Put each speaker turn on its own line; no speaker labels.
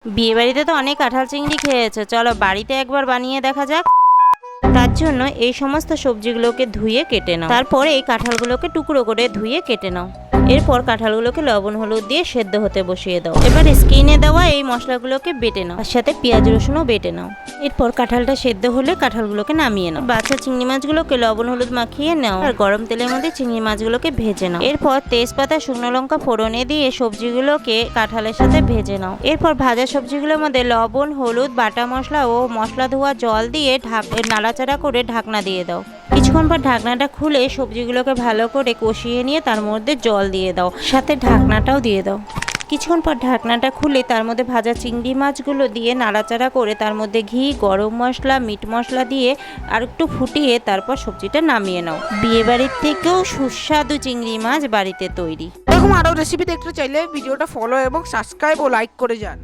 বিয়েবাড়িতে তো অনেক কাঁঠাল চিংড়ি খেয়েছো, চলো বাড়িতে একবার বানিয়ে দেখা যাক। তার জন্য এই সমস্ত সবজিগুলোকে ধুয়ে কেটে নাও। তারপর এই কাঁঠালগুলোকে টুকরো করে ধুয়ে কেটে নাও। এরপর কাঁঠালগুলোকে লবণ হলুদ দিয়ে সেদ্ধ হতে বসিয়ে দাও। এবার স্কিনে দেওয়া এই মশলাগুলোকে বেটে নাও, তার সাথে পেঁয়াজ রসুনও বেটে নাও। এরপর কাঁঠালটা সেদ্ধ হলে কাঁঠালগুলোকে নামিয়ে নাও। বাচ্চা চিংড়ি মাছগুলোকে লবণ হলুদ মাখিয়ে নাও আর গরম তেলের মধ্যে চিংড়ি মাছগুলোকে ভেজে নাও। এরপর তেজপাতা শুকনো লঙ্কা ফোড়নে দিয়ে সবজিগুলোকে কাঁঠালের সাথে ভেজে নাও। এরপর ভাজা সবজিগুলোর মধ্যে লবণ হলুদ বাটা মশলা ও মশলা ধোয়া জল দিয়ে নাড়াচাড়া করে ঢাকনা দিয়ে দাও। কিছুক্ষণ পর ঢাকনাটা খুলে সবজিগুলোকে ভালো করে কষিয়ে নিয়ে তার মধ্যে জল দিয়ে দাও, সাথে ঢাকনাটাও দিয়ে দাও। কিছুক্ষণ পর ঢাকনাটা খুলে তার মধ্যে ভাজা চিংড়ি মাছগুলো দিয়ে নাড়াচাড়া করে তার মধ্যে ঘি গরম মশলা মিট মশলা দিয়ে আর একটু ফুটিয়ে তারপর সবজিটা নামিয়ে নাও। বিয়েবাড়ির থেকেও সুস্বাদু চিংড়ি মাছ বাড়িতে তৈরি।
এরকম আরও রেসিপি দেখতে চাইলে ভিডিওটা ফলো এবং সাবস্ক্রাইব ও লাইক করে যান।